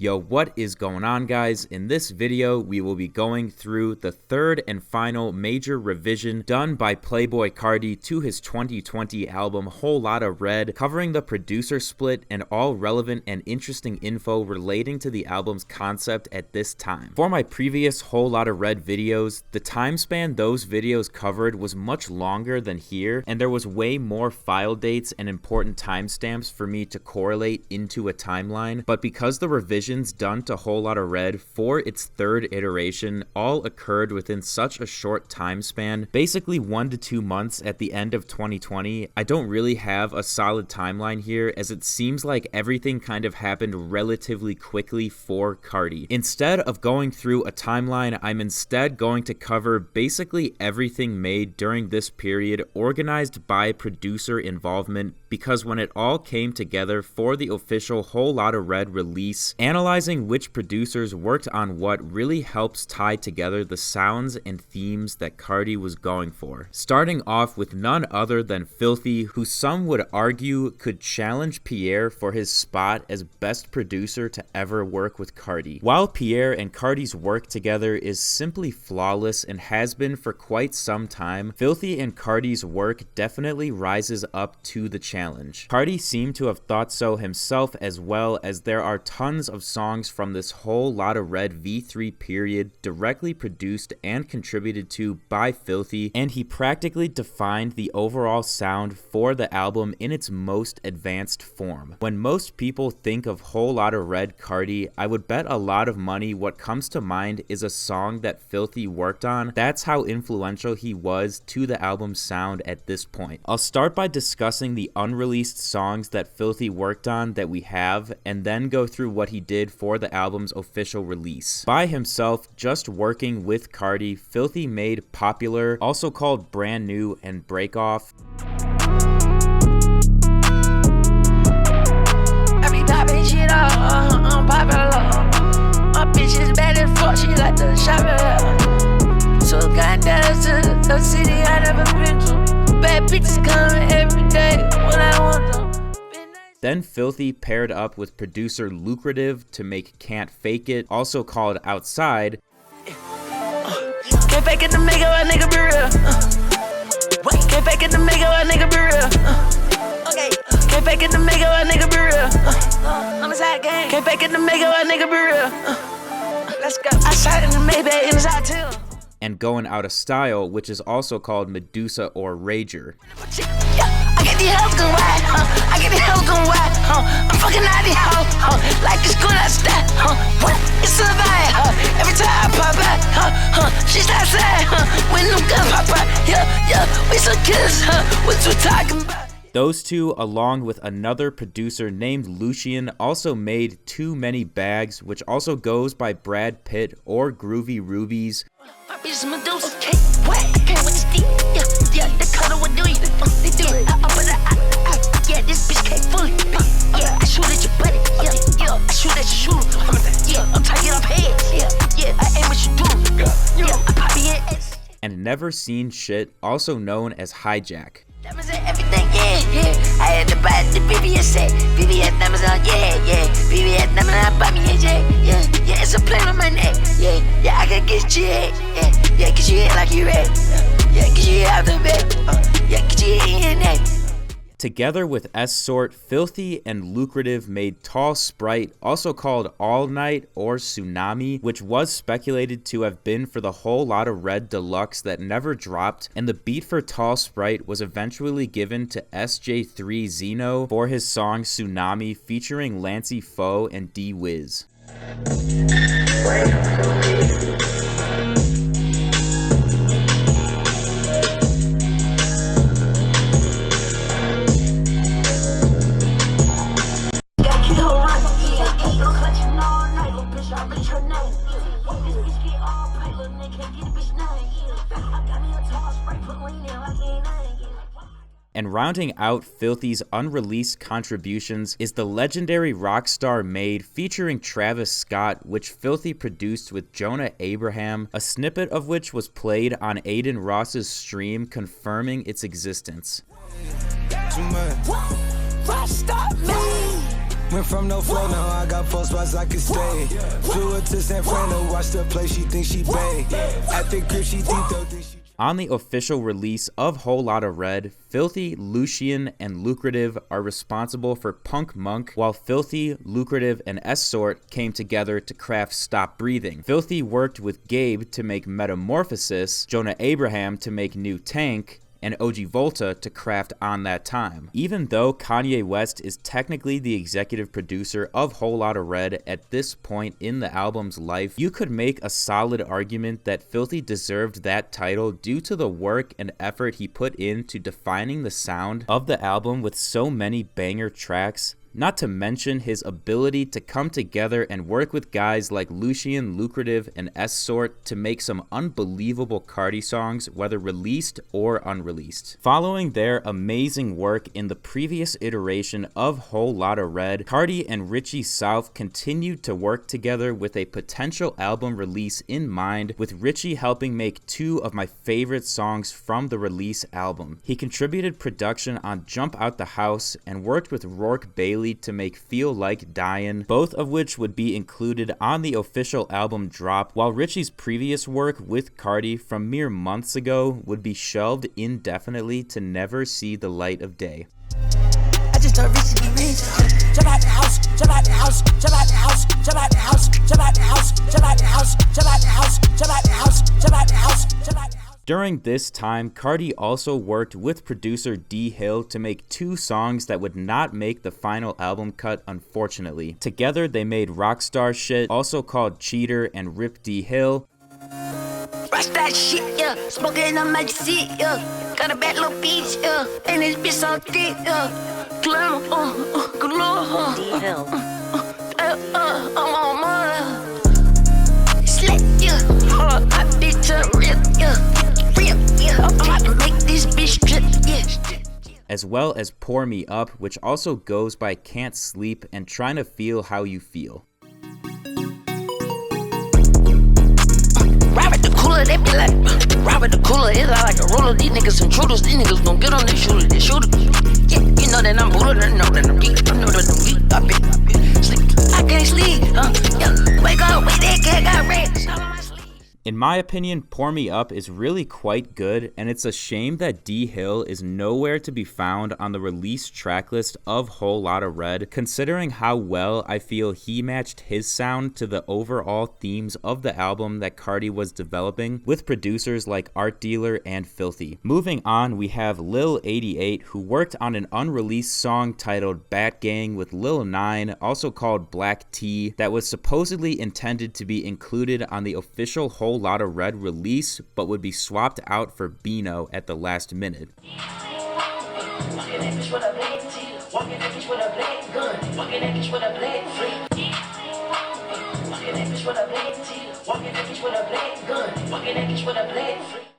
Yo, what is going on, guys? In this video, we will be going through the third and final major revision done by Playboi Carti to his 2020 album Whole Lotta Red, covering the producer split and all relevant and interesting info relating to the album's concept at this time. For my previous Whole Lotta Red videos, the time span those videos covered was much longer than here, and there was way more file dates and important timestamps for me to correlate into a timeline, but because the revision done to Whole Lotta Red for its third iteration all occurred within such a short time span, basically 1 to 2 months at the end of 2020, I don't really have a solid timeline here, as it seems like everything kind of happened relatively quickly for Carti. Instead of going through a timeline, I'm instead going to cover basically everything made during this period, organized by producer involvement, because when it all came together for the official Whole Lotta Red release, analyzing which producers worked on what really helps tie together the sounds and themes that Carti was going for. Starting off with none other than Filthy, who some would argue could challenge Pierre for his spot as best producer to ever work with Carti. While Pierre and Carti's work together is simply flawless and has been for quite some time, Filthy and Carti's work definitely rises up to the challenge. Carti seemed to have thought so himself, as well as there are tons of songs from this Whole Lotta Red V3 period directly produced and contributed to by Filthy, and he practically defined the overall sound for the album in its most advanced form. When most people think of Whole Lotta Red Carti, I would bet a lot of money what comes to mind is a song that Filthy worked on. That's how influential he was to the album's sound at this point. I'll start by discussing the unreleased songs that Filthy worked on that we have, and then go through what he did for the album's official release. By himself, just working with Carti, Filthy made Popular, also called Brand New, and Break Off. I be poppin' shit off, I'm popular. My bitch is bad as fuck, she like to shop it. So got down to a city I never been to. Bad bitches coming every day when I want them. Then Filthy paired up with producer Lucrative to make Can't Fake It, also called Outside. Can't fake it to make a nigga be real. Can't fake it to make a nigga be real. Okay. Can't fake it to make a nigga be real. I'm a side gang. Can't fake it to make a nigga be real. Let's go. I shot in the Maybach in his hotel. And Going Out of Style, which is also called Medusa or Rager. I get these hoes gon' ride, I get these hoes gon' ride, I'm fucking out these hoes, like it's good outside, what? It's a vibe, every time I pop out, she's outside, when them guns pop out, yeah, we some kids, what you talking about? Those two, along with another producer named Lucian, also made Too Many Bags, which also goes by Brad Pitt or Groovy Rubies. My bitch is Medusa, okay, what? I can't wait to see, yeah, the color what do you, they do it, yeah, this bitch can't fully, yeah, I shoot at your buddy, yeah, I shoot at your shooter, yeah, I'm trying to get off heads, yeah, I aim what you do, yeah, I pop your ass. And Never Seen Shit, also known as Hijack. Diamonds and everything, yeah. I had to buy the BBS set. BBS diamonds on, yeah. BBS diamonds on, buy me a yeah. It's a plan on my neck, yeah. I can get you head, yeah. Get you head like you red, yeah. Get you head out the bed, yeah. Get you head in that. Together with S-Sort, Filthy and Lucrative made Tall Sprite, also called All Night or Tsunami, which was speculated to have been for the Whole Lotta Red Deluxe that never dropped, and the beat for Tall Sprite was eventually given to SJ3 Zeno for his song Tsunami, featuring Lancey Foe and D-Wiz. And rounding out Filthy's unreleased contributions is the legendary Rockstar Made featuring Travis Scott, which Filthy produced with Jonah Abraham, a snippet of which was played on Aiden Ross's stream, confirming its existence. Rockstar Made. Went from no flow, now I got 4 spots I can stay. Flew her to San Fran to watch the play, she thinks she bae. At the crib, she think she... On the official release of Whole Lotta Red, Filthy, Lucian, and Lucrative are responsible for Punk Monk, while Filthy, Lucrative, and S-Sort came together to craft Stop Breathing. Filthy worked with Gabe to make Metamorphosis, Jonah Abraham to make New Tank, and OG Volta to craft On That Time. Even though Kanye West is technically the executive producer of Whole Lotta Red at this point in the album's life, you could make a solid argument that Filthy deserved that title due to the work and effort he put into defining the sound of the album with so many banger tracks. Not to mention his ability to come together and work with guys like Lucian, Lucrative, and S-Sort to make some unbelievable Carti songs, whether released or unreleased. Following their amazing work in the previous iteration of Whole Lotta Red, Carti and Richie Southa continued to work together with a potential album release in mind, with Richie helping make 2 of my favorite songs from the release album. He contributed production on Jump Out the House and worked with Rourke Bailey to make Feel Like Dyin', both of which would be included on the official album drop, while Richie's previous work with Carti from mere months ago would be shelved indefinitely to never see the light of day. I just told Richie to be rich. Jump out the house, jump out the house, jump out the house, jump out the house, jump out the house, jump out the house, jump out the house, jump out the house, jump out the house, jump out the house. During this time, Carti also worked with producer D Hill to make 2 songs that would not make the final album cut, unfortunately. Together, they made Rockstar Shit, also called Cheater, and Rip D Hill. Rush that shit, yeah. Smoking on my seat, yeah. Got a bad little bitch, yeah. And this bitch so thick, yeah. Glamour, galore, D Hill. I'm on my slick, yeah. My bitch a rip, yeah. I'm about to make this bitch drip, yeah. As well as Pour Me Up, which also goes by Can't Sleep and Trying to Feel How You Feel. Ride with the cooler, they be like, ride with the cooler, it's like a roller. These niggas intruders, these niggas gon' get on their shooter, they shooter. Yeah, you know that I'm booted, I know that I'm geek, I know that I'm geek, I been sleep, I can't sleep, yeah. Wake up, wait, that cat got rats all on my sleeve. In my opinion, Pour Me Up is really quite good, and it's a shame that D Hill is nowhere to be found on the release tracklist of Whole Lotta Red, considering how well I feel he matched his sound to the overall themes of the album that Carti was developing, with producers like Art Dealer and Filthy. Moving on, we have Lil 88, who worked on an unreleased song titled Bat Gang with Lil 9, also called Black Tea, that was supposedly intended to be included on the official Whole Lotta Red release, but would be swapped out for Beano at the last minute.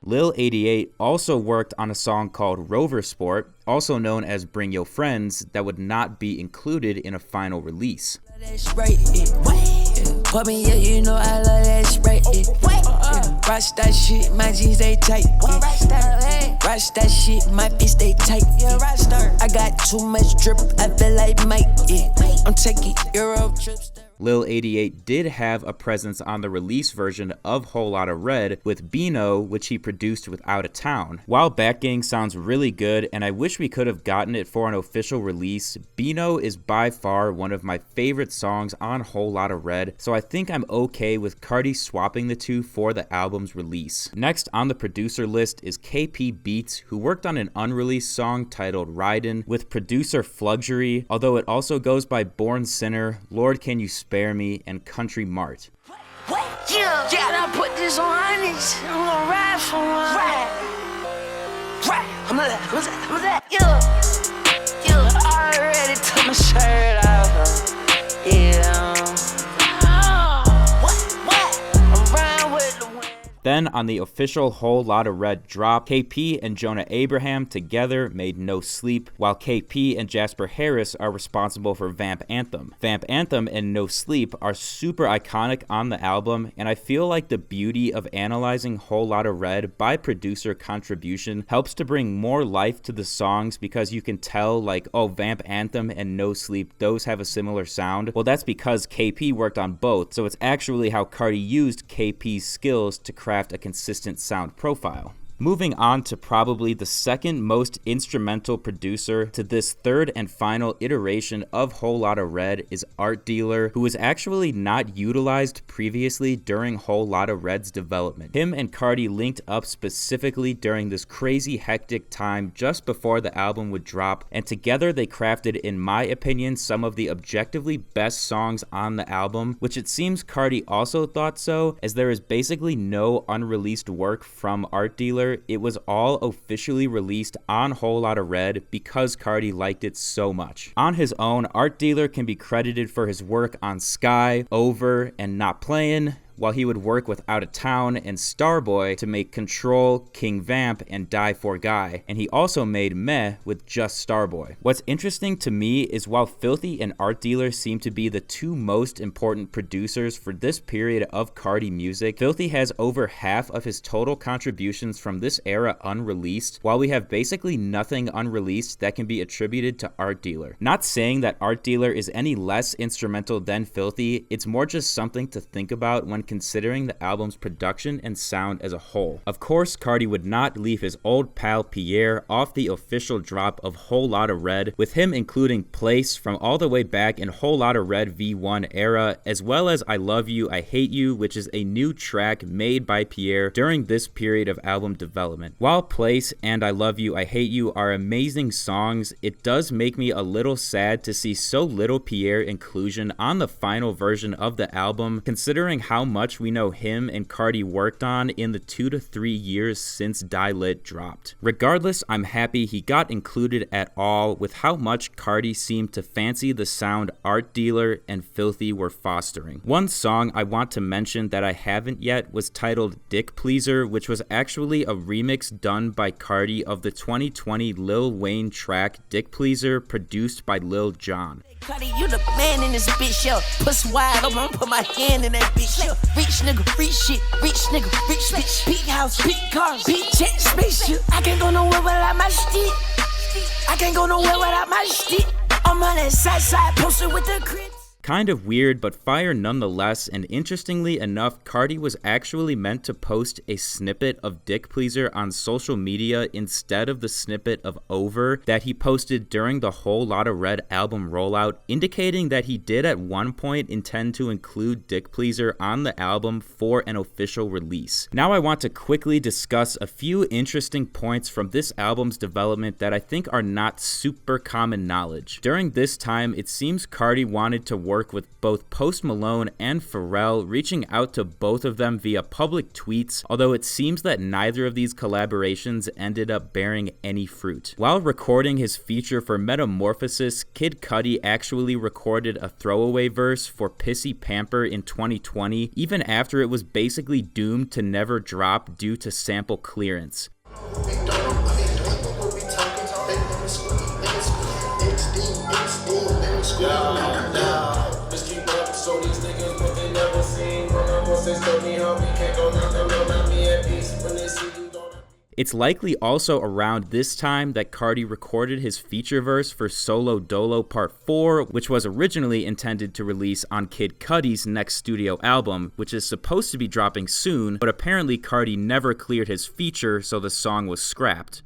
Lil 88 also worked on a song called Rover Sport, also known as Bring Your Friends, that would not be included in a final release. Put me, yeah, you know I love that spray. Rush that shit, my jeans they tight. Rush that shit, my bitch they tight. I got too much drip, I feel like Mike. I'm taking Euro trips. Lil 88 did have a presence on the release version of Whole Lotta Red with Beano, which he produced with Outta Town. While Bat Gang sounds really good, and I wish we could have gotten it for an official release, Beano is by far one of my favorite songs on Whole Lotta Red, so I think I'm okay with Carti swapping the 2 for the album's release. Next on the producer list is KP Beats, who worked on an unreleased song titled Ridin' with producer Fluggery, although it also goes by Born Sinner, Lord Can You Spare Me, and Country Mart. Yeah, I put this on honest. I'm gonna ride for one. Ride. I'm that. Yeah. I already took my shirt off. Yeah. What? I'm riding with the wind. Then on the official Whole Lotta Red drop, KP and Jonah Abraham together made No Sleep, while KP and Jasper Harris are responsible for Vamp Anthem. Vamp Anthem and No Sleep are super iconic on the album, and I feel like the beauty of analyzing Whole Lotta Red by producer contribution helps to bring more life to the songs, because you can tell like, oh, Vamp Anthem and No Sleep, those have a similar sound. Well, that's because KP worked on both, so it's actually how Carti used KP's skills to craft a consistent sound profile. Moving on to probably the second most instrumental producer to this third and final iteration of Whole Lotta Red is Art Dealer, who was actually not utilized previously during Whole Lotta Red's development. Him and Carti linked up specifically during this crazy hectic time just before the album would drop, and together they crafted, in my opinion, some of the objectively best songs on the album, which it seems Carti also thought so, as there is basically no unreleased work from Art Dealer. It was all officially released on Whole Lotta Red because Carti liked it so much. On his own, Art Dealer can be credited for his work on Sky, Over, and Not Playin', while he would work with Out of Town and Starboy to make Control, King Vamp, and Die For Guy, and he also made Meh with just Starboy. What's interesting to me is while Filthy and Art Dealer seem to be the two most important producers for this period of Carti music, Filthy has over half of his total contributions from this era unreleased, while we have basically nothing unreleased that can be attributed to Art Dealer. Not saying that Art Dealer is any less instrumental than Filthy, it's more just something to think about when considering the album's production and sound as a whole. Of course, Carti would not leave his old pal Pierre off the official drop of Whole Lotta Red, with him including Place from all the way back in Whole Lotta Red V1 era, as well as I Love You, I Hate You, which is a new track made by Pierre during this period of album development. While Place and I Love You, I Hate You are amazing songs, it does make me a little sad to see so little Pierre inclusion on the final version of the album, considering how much we know him and Carti worked on in the 2 to 3 years since Die Lit dropped. Regardless, I'm happy he got included at all, with how much Carti seemed to fancy the sound Art Dealer and Filthy were fostering. One song I want to mention that I haven't yet was titled Dick Pleaser, which was actually a remix done by Carti of the 2020 Lil Wayne track Dick Pleaser, produced by Lil Jon. Carti, you the man in this bitch, yo. Puss wide open, put my hand in that bitch, yo. Rich nigga, rich shit, rich nigga, rich bitch. Big house, big cars, big jet, spaceship. I can't go nowhere without my stick. I can't go nowhere without my stick. I'm on that side, posted with the crib. Kind of weird, but fire nonetheless, and interestingly enough, Carti was actually meant to post a snippet of Dick Pleaser on social media instead of the snippet of Over that he posted during the Whole Lotta Red album rollout, indicating that he did at one point intend to include Dick Pleaser on the album for an official release. Now I want to quickly discuss a few interesting points from this album's development that I think are not super common knowledge. During this time, it seems Carti wanted to work with both Post Malone and Pharrell, reaching out to both of them via public tweets, although it seems that neither of these collaborations ended up bearing any fruit. While recording his feature for Metamorphosis, Kid Cudi actually recorded a throwaway verse for Pissy Pamper in 2020, even after it was basically doomed to never drop due to sample clearance. It's likely also around this time that Carti recorded his feature verse for Solo Dolo Part 4, which was originally intended to release on Kid Cudi's next studio album, which is supposed to be dropping soon, but apparently Carti never cleared his feature, so the song was scrapped.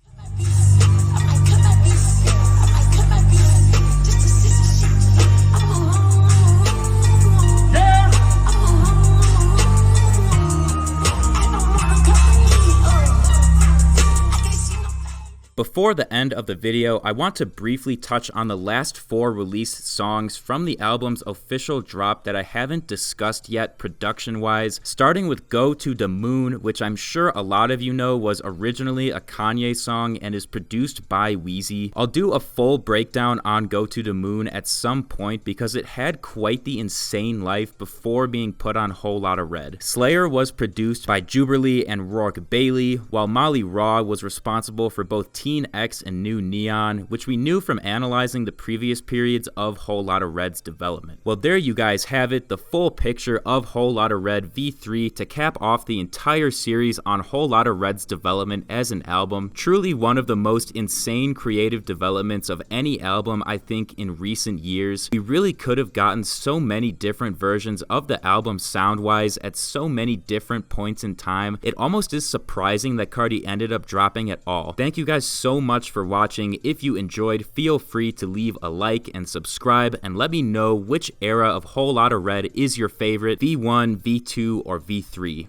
Before the end of the video, I want to briefly touch on the last 4 released songs from the album's official drop that I haven't discussed yet production-wise, starting with Go to the Moon, which I'm sure a lot of you know was originally a Kanye song and is produced by Weezy. I'll do a full breakdown on Go to the Moon at some point because it had quite the insane life before being put on Whole Lotta Red. Slayer was produced by Juberlee and Rourke Bailey, while Molly Raw was responsible for both Teen X and New Neon, which we knew from analyzing the previous periods of Whole Lotta Red's development. Well, there you guys have it, the full picture of Whole Lotta Red V3 to cap off the entire series on Whole Lotta Red's development as an album. Truly one of the most insane creative developments of any album, I think, in recent years. We really could have gotten so many different versions of the album sound-wise at so many different points in time. It almost is surprising that Carti ended up dropping at all. Thank you guys so much for watching. If you enjoyed, feel free to leave a like and subscribe, and let me know which era of Whole Lotta Red is your favorite, V1, V2, or V3.